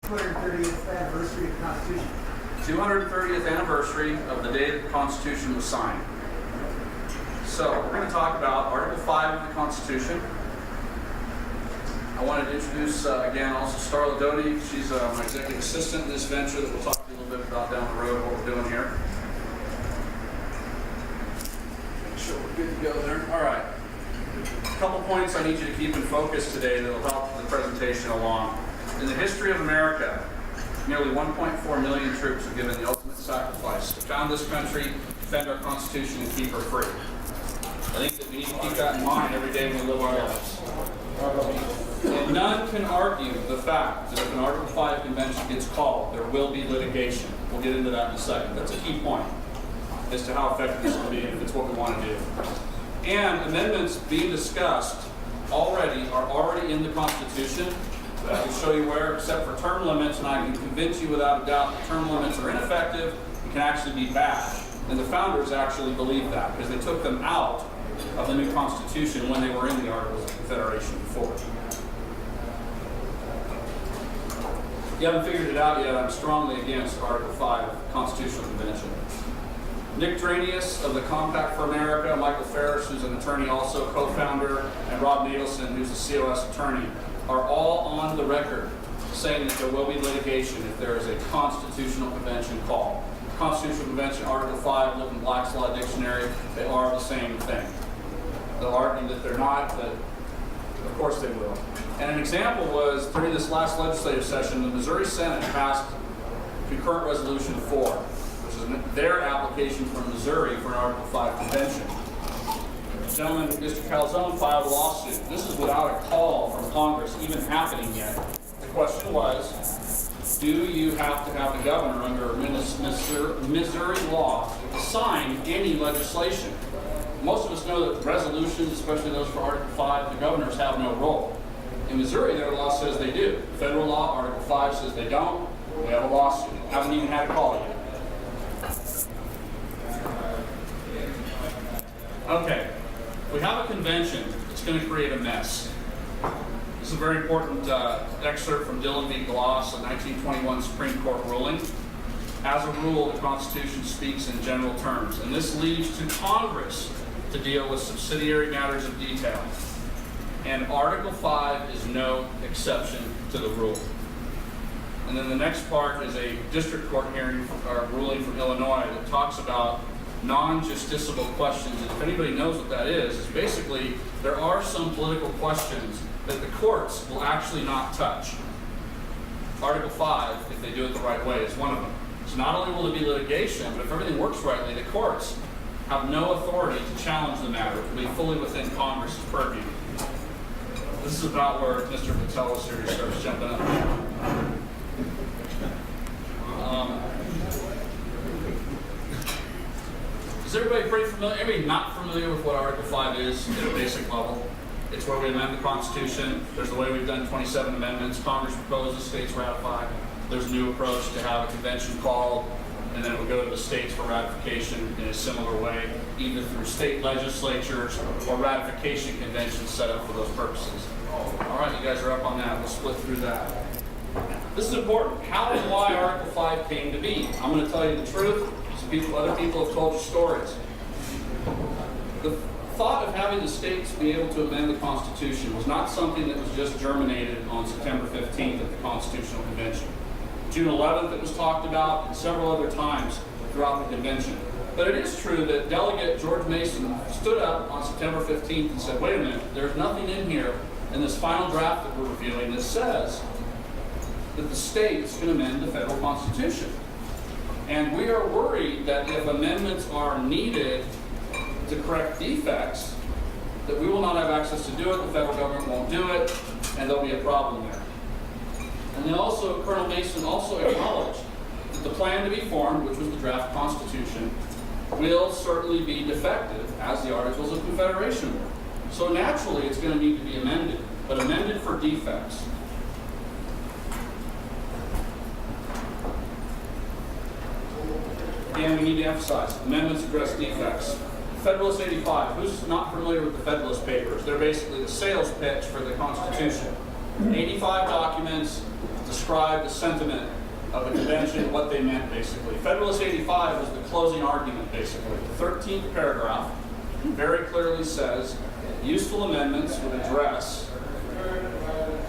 230th anniversary of the Constitution. 230th anniversary of the day that the Constitution was signed. So we're going to talk about Article 5 of the Constitution. I wanted to introduce again also Starla Doty. She's my executive assistant in this venture that we'll talk to you a little bit about down the road, what we're doing here. Make sure we're good to go there. All right. A couple points I need you to keep in focus today that will help the presentation along. In the history of America, nearly 1.4 million troops have given the ultimate sacrifice to found this country, defend our Constitution, and keep her free. I think that we need to keep that in mind every day when we live our lives. And none can argue the fact that if an Article 5 convention gets called, there will be litigation. We'll get into that in a second. That's a key point as to how effective this will be if it's what we want to do. And amendments being discussed already are already in the Constitution. I can show you where, except for term limits, and I can convince you without a doubt that term limits are ineffective and can actually be bad. And the founders actually believed that because they took them out of the new Constitution when they were in the Articles of Confederation before. If you haven't figured it out yet, I'm strongly against Article 5 Constitutional Convention. Nick Dranius of the Compact for America, Michael Ferris, who's an attorney also, co-founder, and Rob Nadelson, who's a COS attorney, are all on the record saying that there will be litigation if there is a constitutional convention called. Constitutional Convention, Article 5, look in Black's Law Dictionary, they are the same thing. They'll argue that they're not, but of course they will. And an example was during this last legislative session, the Missouri Senate passed Concurrent Resolution 4, which is their application from Missouri for an Article 5 convention. The gentleman, Mr. Calzone, filed a lawsuit. This is without a call from Congress even happening yet. The question was, do you have to have the governor under Missouri law to sign any legislation? Most of us know that resolutions, especially those for Article 5, the governors have no role. In Missouri, their law says they do. Federal law, Article 5 says they don't. We have a lawsuit. Haven't even had a call yet. Okay. We have a convention that's going to create a mess. This is a very important excerpt from Dillon v. Gloss, a 1921 Supreme Court ruling. As a rule, the Constitution speaks in general terms, and this leaves to Congress to deal with subsidiary matters of detail. And Article 5 is no exception to the rule. And then the next part is a district court hearing or ruling from Illinois that talks about non-justiciable questions. And if anybody knows what that is basically there are some political questions that the courts will actually not touch. Article 5, if they do it the right way, is one of them. So not only will there be litigation, but if everything works rightly, the courts have no authority to challenge the matter. It will be fully within Congress's purview. This is about where Mr. Patel's here starts jumping up. Is everybody pretty familiar? Everybody not familiar with what Article 5 is at a basic level? It's where we amend the Constitution. There's the way we've done 27 amendments. Congress proposes, states ratify. There's a new approach to have a convention called, and then it will go to the states for ratification in a similar way, either through state legislatures or ratification conventions set up for those purposes. All right, you guys are up on that. We'll split through that. This is important. How and why Article 5 came to be. I'm going to tell you the truth. Other people have told you stories. The thought of having the states be able to amend the Constitution was not something that was just germinated on September 15th at the Constitutional Convention. June 11th it was talked about, and several other times throughout the convention. But it is true that Delegate George Mason stood up on September 15th and said, wait a minute, there's nothing in here in this final draft that we're reviewing that says that the states can amend the federal Constitution. And we are worried that if amendments are needed to correct defects, that we will not have access to do it, the federal government won't do it, and there'll be a problem there. And then also, Colonel Mason also acknowledged that the plan to be formed, which was the draft Constitution, will certainly be defective, as the Articles of Confederation were. So naturally, it's going to need to be amended, but amended for defects. And we need to emphasize, amendments address defects. Federalist 85, who's not familiar with the Federalist Papers? They're basically the sales pitch for the Constitution. 85 documents, describe the sentiment of the convention, what they meant basically. Federalist 85 was the closing argument basically. The 13th paragraph very clearly says, useful amendments would address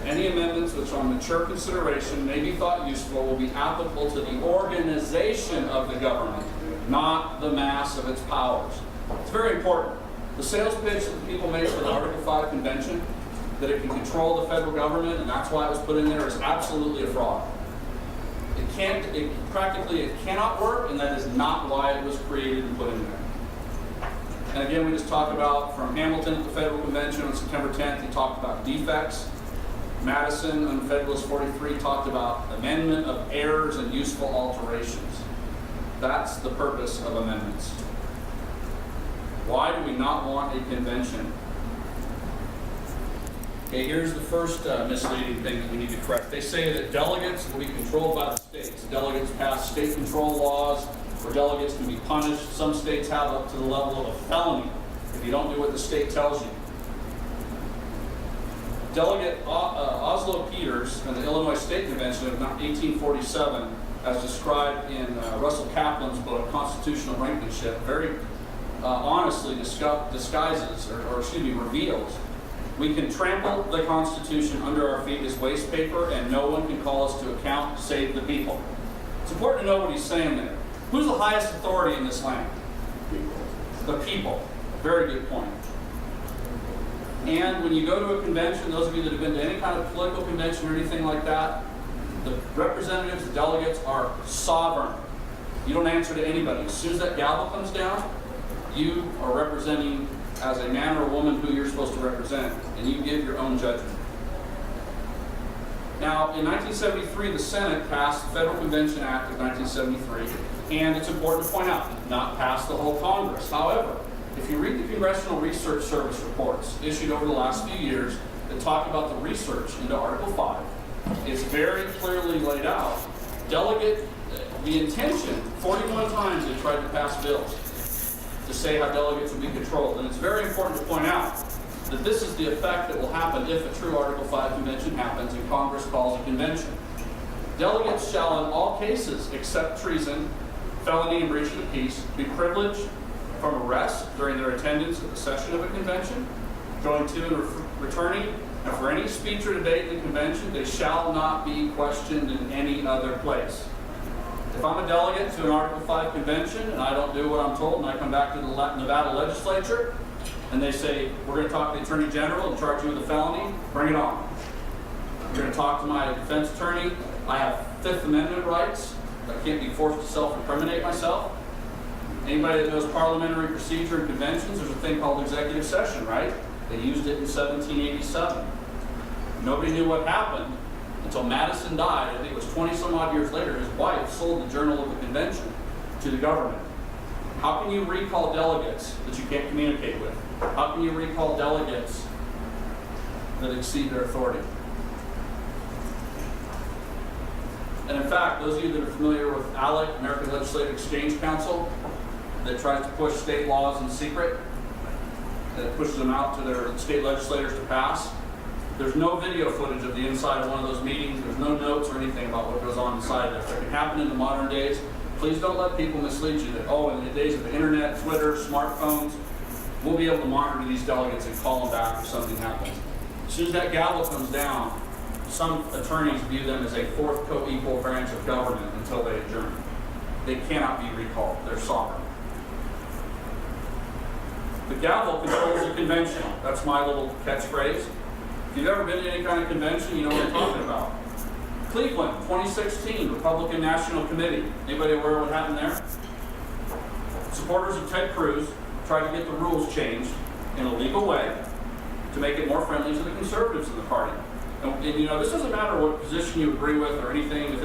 any amendments which on mature consideration may be thought useful will be applicable to the organization of the government, not the mass of its powers. It's very important. The sales pitch that the people make for the Article 5 convention, that it can control the federal government, and that's why it was put in there, is absolutely a fraud. It cannot work, and that is not why it was created and put in there. And again, we just talked about, from Hamilton at the Federal Convention on September 10th, he talked about defects. Madison on Federalist 43 talked about amendment of errors and useful alterations. That's the purpose of amendments. Why do we not want a convention? Okay, here's the first misleading thing that we need to correct. They say that delegates will be controlled by the states. Delegates pass state control laws where delegates can be punished. Some states have up to the level of a felony if you don't do what the state tells you. Delegate Oslo Peters in the Illinois State Convention of 1847, as described in Russell Kaplan's book, Constitutional Brinkmanship, very honestly reveals, we can trample the Constitution under our feet as waste paper, and no one can call us to account save the people. It's important to know what he's saying there. Who's the highest authority in this land? The people. Very good point. And when you go to a convention, those of you that have been to any kind of political convention or anything like that, the representatives, the delegates are sovereign. You don't answer to anybody. As soon as that gavel comes down, you are representing as a man or a woman who you're supposed to represent, and you give your own judgment. Now, in 1973, the Senate passed the Federal Convention Act of 1973, and it's important to point out, it did not pass the whole Congress. However, if you read the Congressional Research Service reports issued over the last few years that talk about the research into Article 5, it's very clearly laid out. The intention, 41 times they tried to pass bills to say how delegates will be controlled. And it's very important to point out that this is the effect that will happen if a true Article 5 convention happens and Congress calls a convention. Delegates shall in all cases, except treason, felony, and breach of the peace, be privileged from arrest during their attendance at the session of a convention, going to and returning, and for any speech or debate in the convention, they shall not be questioned in any other place. If I'm a delegate to an Article 5 convention and I don't do what I'm told, and I come back to the Nevada legislature and they say, we're going to talk to the Attorney General and charge you with a felony, bring it on. We're going to talk to my defense attorney. I have Fifth Amendment rights. I can't be forced to self-incriminate myself. Anybody that knows parliamentary procedure and conventions, there's a thing called executive session, right? They used it in 1787. Nobody knew what happened until Madison died. I think it was 20 some odd years later. His wife sold the Journal of the Convention to the government. How can you recall delegates that you can't communicate with? How can you recall delegates that exceed their authority? And in fact, those of you that are familiar with ALEC, American Legislative Exchange Council, that tries to push state laws in secret, that pushes them out to their state legislators to pass, there's no video footage of the inside of one of those meetings. There's no notes or anything about what goes on inside there. If it can happen in the modern days, please don't let people mislead you that, oh, in the days of the internet, Twitter, smartphones, we'll be able to monitor these delegates and call them back if something happens. As soon as that gavel comes down, some attorneys view them as a fourth co-equal branch of government until they adjourn. They cannot be recalled. They're sovereign. The gavel controls the convention. That's my little catchphrase. If you've ever been to any kind of convention, you know what I'm talking about. Cleveland, 2016, Republican National Committee. Anybody aware of what happened there? Supporters of Ted Cruz tried to get the rules changed in a legal way to make it more friendly to the conservatives in the party. And you know, this doesn't matter what position you agree with or anything. You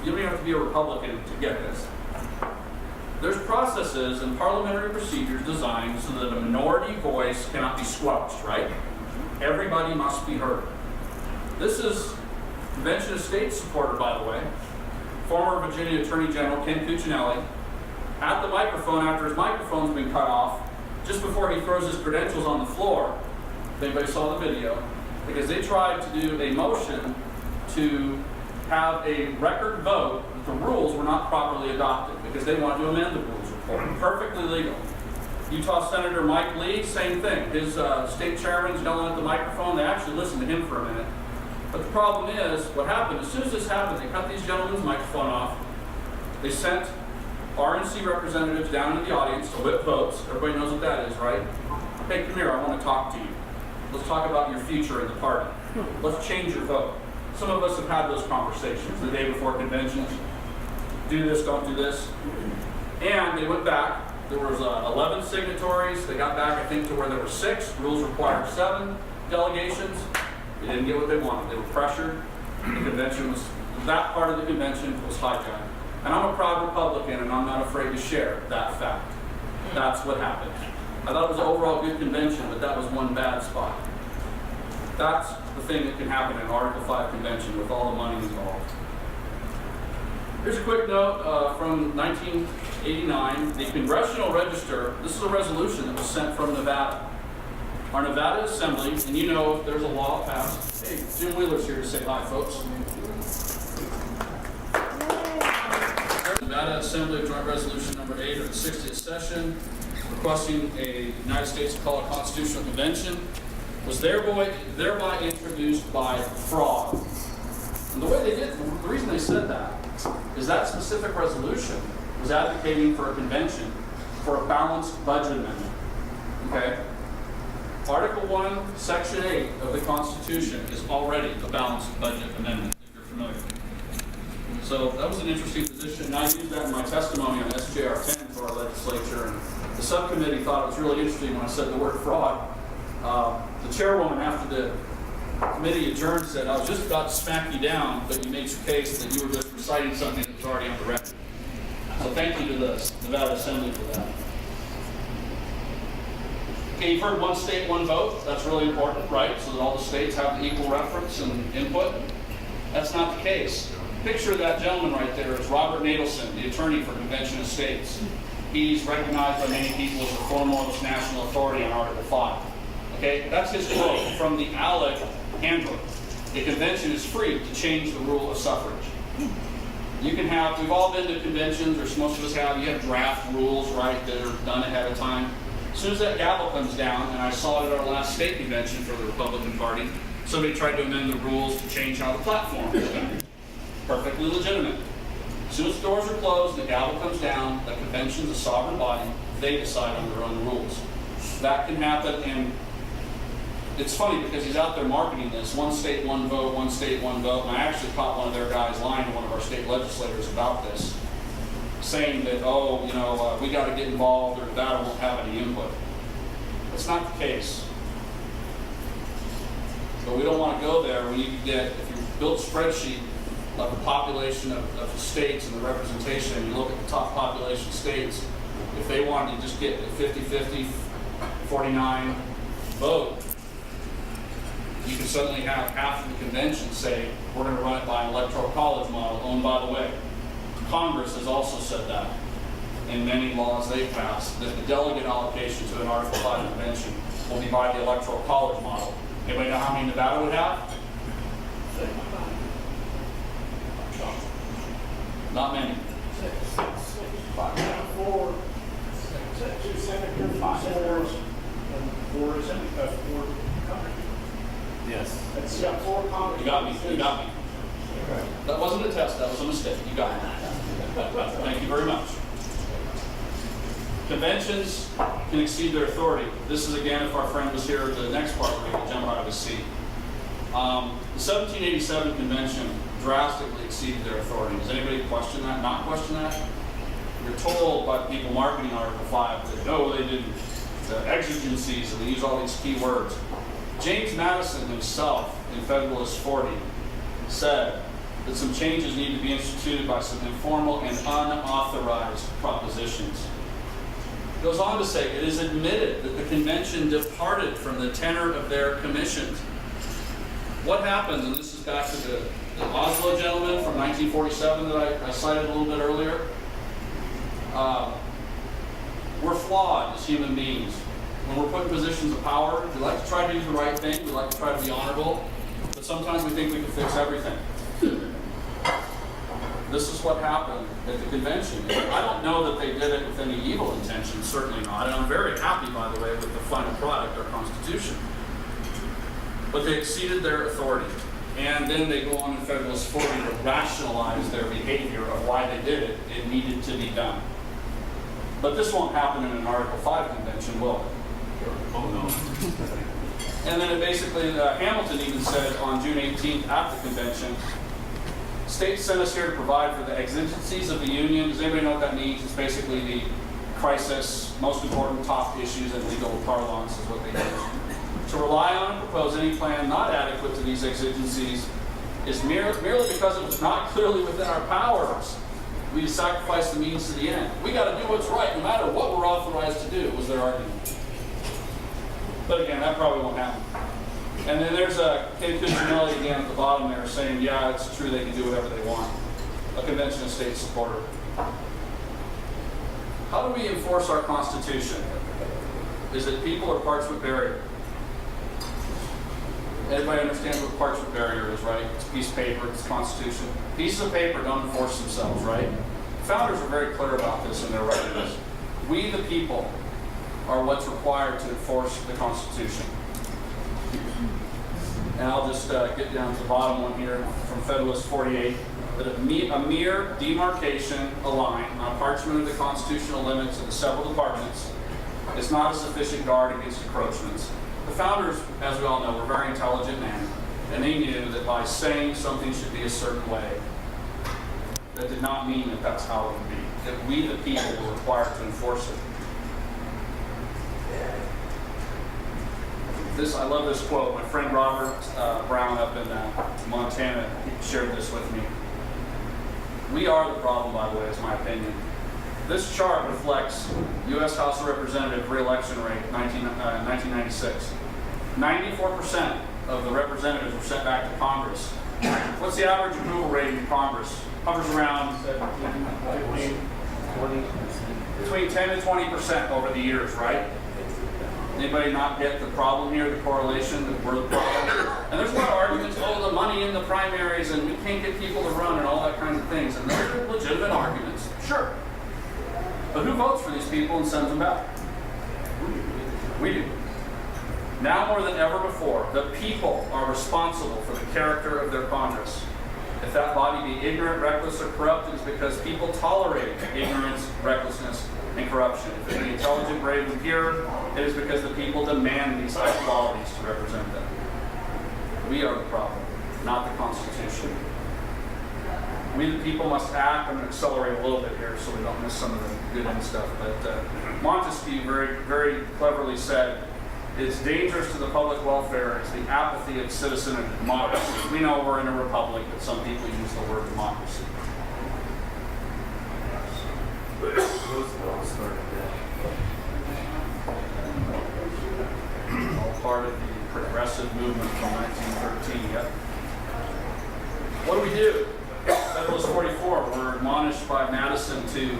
don't even have to be a Republican to get this. There's processes and parliamentary procedures designed so that a minority voice cannot be squelched, right? Everybody must be heard. This is Convention of States supporter, by the way, former Virginia Attorney General Ken Cuccinelli, at the microphone after his microphone's been cut off, just before he throws his credentials on the floor. If anybody saw the video, because they tried to do a motion to have a record vote that the rules were not properly adopted because they wanted to amend the rules report. Perfectly legal. Utah Senator Mike Lee, same thing. His state chairman's yelling at the microphone. They actually listened to him for a minute. But the problem is, what happened, as soon as this happened, they cut these gentlemen's microphone off. They sent RNC representatives down into the audience to whip votes. Everybody knows what that is, right? Hey, come here, I want to talk to you. Let's talk about your future in the party. Let's change your vote. Some of us have had those conversations the day before conventions. Do this, don't do this. And they went back. There was 11 signatories. They got back, I think, to where there were 6. Rules required 7 delegations. They didn't get what they wanted. They were pressured. The convention was, that part of the convention was hijacked. And I'm a proud Republican, and I'm not afraid to share that fact. That's what happened. I thought it was an overall good convention, but that was one bad spot. That's the thing that can happen in an Article 5 convention with all the money involved. Here's a quick note from 1989. The Congressional Register, this is a resolution that was sent from Nevada. Our Nevada Assembly, and you know if there's a law passed. Hey, Jim Wheeler's here to say hi, folks. Nevada Assembly Joint Resolution number 8 of the 60th session, requesting a United States to call a constitutional convention, was thereby introduced by fraud. And the way they did, the reason they said that is that specific resolution was advocating for a convention for a balanced budget amendment. Okay? Article 1, Section 8 of the Constitution is already a balanced budget amendment, if you're familiar. So that was an interesting position, and I used that in my testimony on SJR 10 for our legislature, and the subcommittee thought it was really interesting when I said the word fraud. The chairwoman, after the committee adjourned, said, I was just about to smack you down, but you made your case that you were just reciting something that was already on the record. So thank you to the Nevada Assembly for that. Okay, you've heard one state, one vote. That's really important, right? So that all the states have the equal reference and input. That's not the case. Picture of that gentleman right there is Robert Nadelson, the attorney for Convention of States. He's recognized by many people as the foremost national authority on Article 5. Okay, that's his quote from the ALEC handbook. The convention is free to change the rule of suffrage. You can have, we've all been to conventions, or most of us have, you have draft rules, right, that are done ahead of time. As soon as that gavel comes down, and I saw it at our last state convention for the Republican Party, somebody tried to amend the rules to change how the platform is done. Perfectly legitimate. As soon as the doors are closed, the gavel comes down, the convention's a sovereign body, they decide on their own rules. That can happen, and it's funny because he's out there marketing this, one state, one vote, one state, one vote, and I actually caught one of their guys lying to one of our state legislators about this, saying that, oh, you know, we got to get involved or Nevada won't have any input. That's not the case. But we don't want to go there when you can get, if you build a spreadsheet of the population of the states and the representation, and you look at the top population states, if they want to just get a 50-50, 49 vote, you can suddenly have half of the convention say, we're going to run it by an electoral college model. Oh, and by the way, Congress has also said that in many laws they've passed, that the delegate allocation to an Article 5 convention will be by the electoral college model. Anybody know how many Nevada would have? Not many. Four senators, four Congress. Yes. That's got 4 Congress. You got me. You got me. That wasn't a test. That was a mistake. You got me. Thank you very much. Conventions can exceed their authority. This is, again, if our friend was here, the next part where he could jump out of his seat. The 1787 convention drastically exceeded their authority. Does anybody question that? Not question that? You're told by the people marketing Article 5 that, no, they didn't. The exigencies, and they use all these key words. James Madison himself, in Federalist 40, said that some changes need to be instituted by some informal and unauthorized propositions. It goes on to say, it is admitted that the convention departed from the tenor of their commissions. What happens, and this is back to the Oslo gentleman from 1947 that I cited a little bit earlier. We're flawed as human beings. When we're put in positions of power, we like to try to do the right thing, we like to try to be honorable, but sometimes we think we can fix everything. this is what happened at the convention. I don't know that they did it with any evil intention, certainly not. And I'm very happy, by the way, with the final product, our Constitution. But they exceeded their authority. And then they go on in Federalist 40 to rationalize their behavior of why they did it. It needed to be done. But this won't happen in an Article 5 convention, will it? Oh, no. And then it basically, Hamilton even said on June 18th at the convention, states sent us here to provide for the exigencies of the Union. Does anybody know what that means? It's basically the crisis, most important top issues in legal parlance is what they use. To rely on and propose any plan not adequate to these exigencies is merely because it was not clearly within our powers. We sacrifice the means to the end. We got to do what's right no matter what we're authorized to do, was their argument. But again, that probably won't happen. And then there's Ken Cuccinelli again at the bottom there saying, yeah, it's true, they can do whatever they want. A convention of state supporter. How do we enforce our Constitution? Is it people or parchment barrier? Everybody understands what parchment barrier is, right? It's a piece of paper, it's the Constitution. Pieces of paper don't enforce themselves, right? Founders are very clear about this in their writings. We, the people, are what's required to enforce the Constitution. And I'll just get down to the bottom one here from Federalist 48, that a mere demarcation, a line, on a parchment of the constitutional limits of the several departments is not a sufficient guard against encroachments. The founders, as we all know, were very intelligent men, and they knew that by saying something should be a certain way, that did not mean that that's how it would be, that we, the people, were required to enforce it. I love this quote. My friend Robert Brown up in Montana shared this with me. We are the problem, by the way, is my opinion. This chart reflects U.S. House of Representatives re-election rate 1996. 94% of the representatives were sent back to Congress. What's the average approval rate in Congress? Hovers around 20. between 10 and 20% over the years, right? Anybody not get the problem here, the correlation, that we're the problem? And there's a lot of arguments, oh, the money in the primaries, and we can't get people to run, and all that kind of things. And those are legitimate arguments, sure. But who votes for these people and sends them back? We do. Now more than ever before, the people are responsible for the character of their Congress. If that body be ignorant, reckless, or corrupt, it is because people tolerate ignorance, recklessness, and corruption. If it be intelligent, brave, and pure, it is because the people demand these high qualities to represent them. We are the problem, not the Constitution. We, the people, must act. I'm going to accelerate a little bit here so we don't miss some of the good end stuff. But Montesquieu very, very cleverly said, it's dangerous to the public welfare is the apathy of citizen and democracy. We know we're in a republic, but some people use the word democracy. All part of the progressive movement from 1913, yep. What do? Federalist 44, we're admonished by Madison to,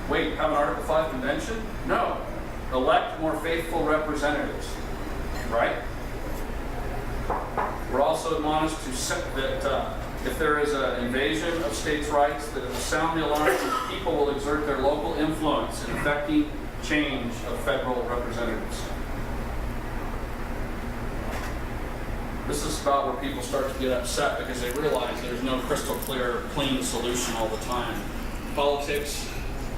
wait, have an Article 5 convention? No. Elect more faithful representatives, right? We're also admonished to set that if there is an invasion of states' rights, that it will sound the alarm and people will exert their local influence in effecting change of federal representatives. This is about where people start to get upset because they realize there's no crystal clear, clean solution all the time. Politics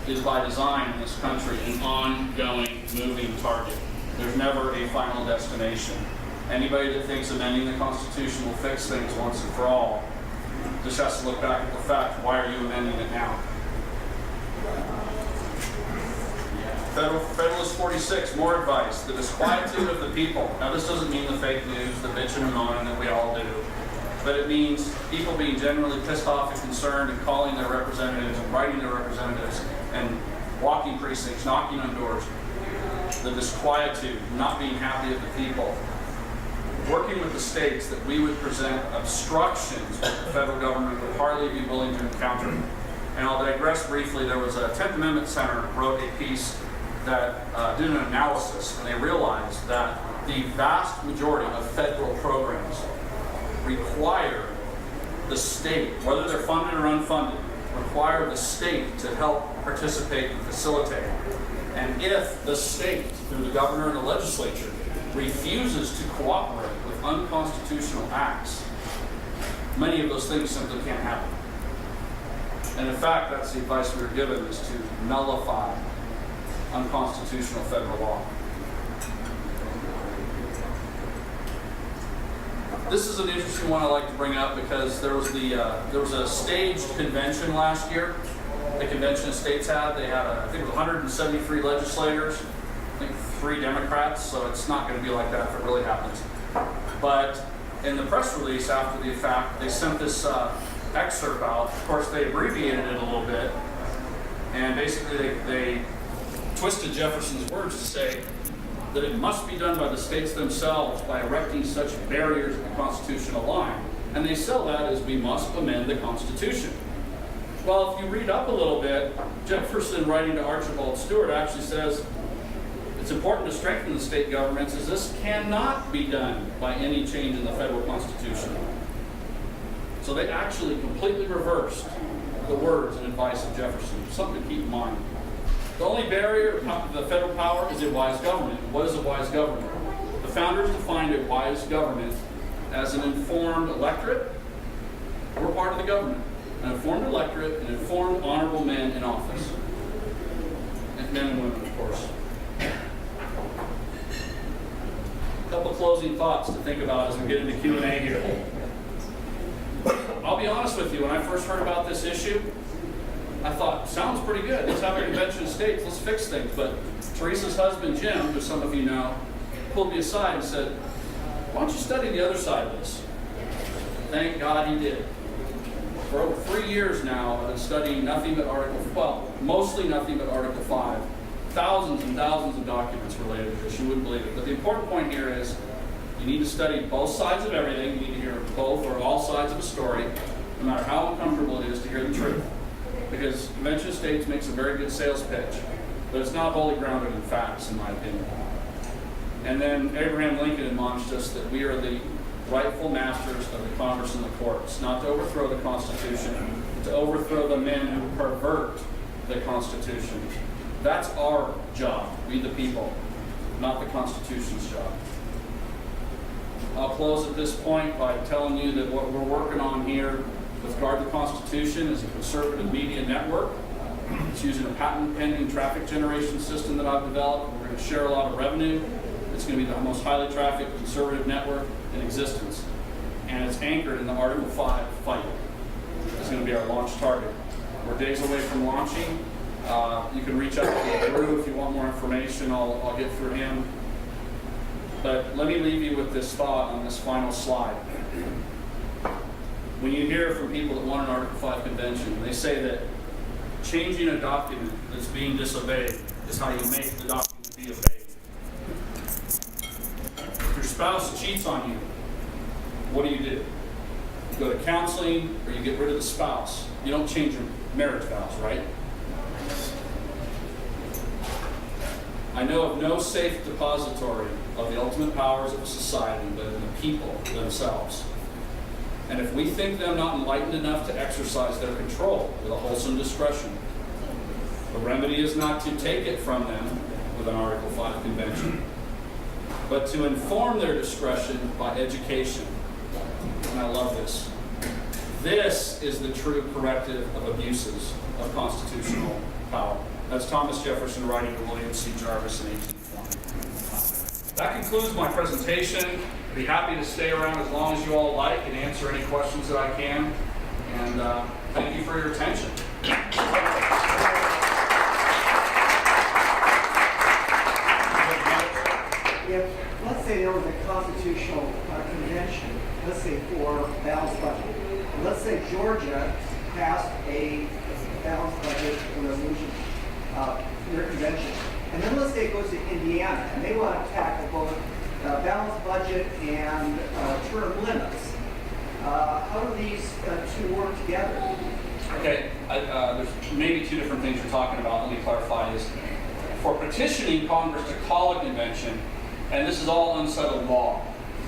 is by design in this country an ongoing, moving target. There's never a final destination. Anybody that thinks amending the Constitution will fix things once and for all just has to look back at the fact, why are you amending it now? Federalist 46, more advice. The disquietude of the people. Now this doesn't mean the fake news, the bitching and moaning that we all do. But it means people being generally pissed off and concerned and calling their representatives and writing their representatives and walking precincts, knocking on doors. The disquietude, not being happy of the people. Working with the states that we would present obstructions that the federal government would hardly be willing to encounter. And I'll digress briefly. There was a 10th Amendment Center wrote a piece that did an analysis, and they realized that the vast majority of federal programs require the state, whether they're funded or unfunded, require the state to help participate and facilitate. And if the state, through the governor and the legislature, refuses to cooperate with unconstitutional acts, many of those things simply can't happen. And in fact, that's the advice we were given, is to nullify unconstitutional federal law. This is an interesting one I like to bring up because there was a staged convention last year. The convention of states had. They had, I think it was 173 legislators, I think 3 Democrats, so it's not going to be like that if it really happens. But in the press release after the fact, they sent this excerpt out. Of course, they abbreviated it a little bit, and basically they twisted Jefferson's words to say that it must be done by the states themselves by erecting such barriers at the constitutional line. And they sell that as we must amend the Constitution. Well, if you read up a little bit, Jefferson, writing to Archibald Stewart, actually says it's important to strengthen the state governments as this cannot be done by any change in the federal Constitution. So they actually completely reversed the words and advice of Jefferson. Something to keep in mind. The only barrier to the federal power is a wise government. What is a wise government? The founders defined a wise government as an informed electorate. We're part of the government. An informed electorate, and informed, honorable men in office. And men and women, of course. A couple of closing thoughts to think about as we get into Q&A here. I'll be honest with you, when I first heard about this issue, I thought, sounds pretty good. Let's have a convention of states, let's fix things. But Teresa's husband, Jim, who some of you know, pulled me aside and said, why don't you study the other side of this? Thank God he did. For over 3 years now, I've been studying nothing but mostly nothing but Article 5. Thousands and thousands of documents related to this. You wouldn't believe it. But the important point here is you need to study both sides of everything. You need to hear both or all sides of a story, no matter how uncomfortable it is to hear the truth. Because Convention of States makes a very good sales pitch, but it's not wholly grounded in facts, in my opinion. And then Abraham Lincoln admonished us that we are the rightful masters of the Congress and the courts, not to overthrow the Constitution, but to overthrow the men who pervert the Constitution. That's our job, we the people, not the Constitution's job. I'll close at this point by telling you that what we're working on here with regard to the Constitution is a conservative media network. It's using a patent-pending traffic generation system that I've developed. We're going to share a lot of revenue. It's going to be the most highly trafficked conservative network in existence. And it's anchored in the Article 5 fight. It's going to be our launch target. We're days away from launching. You can reach out to Drew if you want more information. I'll get through him. But let me leave you with this thought on this final slide. When you hear from people that want an Article 5 convention, they say that changing a document that's being disobeyed is how you make the document be obeyed. If your spouse cheats on you, what do? You go to counseling, or you get rid of the spouse. You don't change your marriage vows, right? I know of no safe depository of the ultimate powers of a society but in the people themselves. And if we think them not enlightened enough to exercise their control with a wholesome discretion, the remedy is not to take it from them with an Article 5 convention, but to inform their discretion by education. And I love this. This is the true corrective of abuses of constitutional power. That's Thomas Jefferson writing to William C. Jarvis in 1820. That concludes my presentation. I'd be happy to stay around as long as you all like and answer any questions that I can. And thank you for your attention. If, let's say there was a constitutional convention, let's say for balanced budget. Let's say Georgia passed a balanced budget resolution, their convention. And then let's say it goes to Indiana, and they want to tackle both balanced budget and term limits. How do these two work together? Okay, there's maybe two different things you're talking about. Let me clarify this. For petitioning Congress to call a convention, and this is all unsettled law,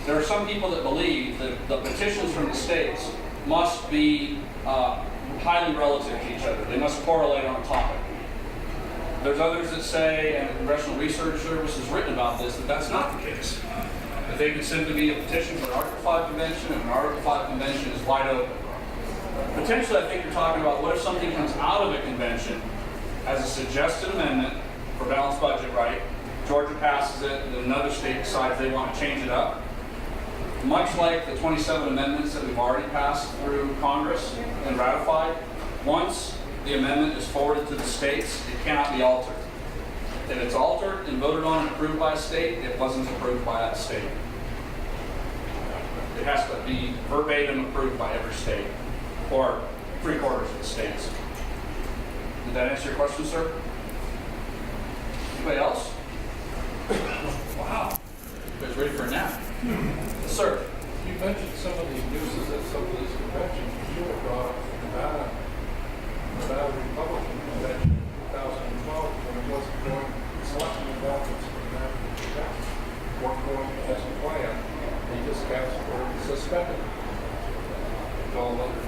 there are some people that believe that the petitions from the states must be highly relative to each other. They must correlate on a topic. There's others that say, and the Congressional Research Service has written about this, that that's not the case. That they could simply be a petition for an Article 5 convention, and an Article 5 convention is wide open. Potentially, I think you're talking about what if something comes out of a convention as a suggested amendment for balanced budget, right? Georgia passes it, and then another state decides they want to change it up. Much like the 27 amendments that we've already passed through Congress and ratified, once the amendment is forwarded to the states, it cannot be altered. If it's altered and voted on and approved by a state, it wasn't approved by that state. It has to be verbatim approved by every state, or 3/4 of the states. Did that answer your question, sir? Anybody else? Wow. You guys ready for a nap? Yes, sir. You mentioned some of these uses at some of these conventions. You were brought up Nevada Republican Convention in 2012 when it wasn't going, selection of delegates for the National Convention weren't going as a plan. They just got suspended. It's all later.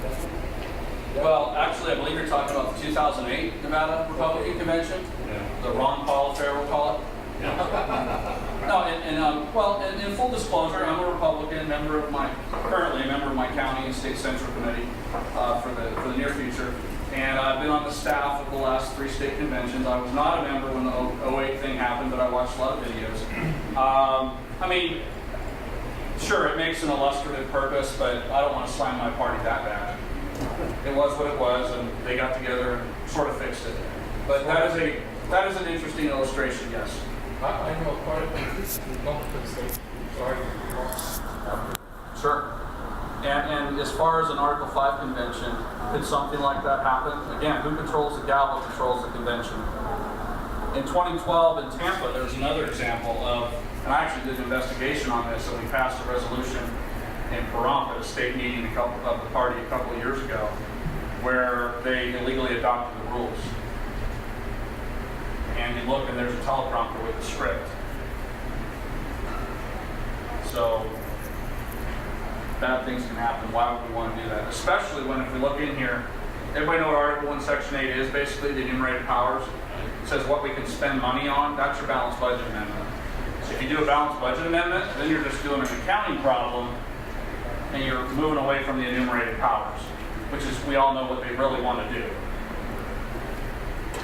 Well, actually, I believe you're talking about the 2008 Nevada Republican Convention. Yeah. The Ron Paul affair, we'll call it. No, and in full disclosure, I'm a Republican, currently a member of my county and state central committee for the near future. And I've been on the staff of the last 3 state conventions. I was not a member when the 08 thing happened, but I watched a lot of videos. I mean, sure, it makes an illustrative purpose, but I don't want to slam my party that bad. It was what it was, and they got together and sort of fixed it. But that is an interesting illustration, yes. I know quite a few Republicans that started. Sure. And as far as an Article 5 convention, could something like that happen? Again, who controls the gavel controls the convention. In 2012 in Tampa, there's another example of, and I actually did an investigation on this, and we passed a resolution in Pahrump at a state meeting of the party a couple of years ago, where they illegally adopted the rules. And you look and there's a teleprompter with a script. So bad things can happen. Why would we want to do that? Especially when, if we look in here, everybody know what Article 1, Section 8 is, basically, the enumerated powers. It says what we can spend money on. That's your balanced budget amendment. So if you do a balanced budget amendment, then you're just doing an accounting problem, and you're moving away from the enumerated powers, which is, we all know what they really want to do.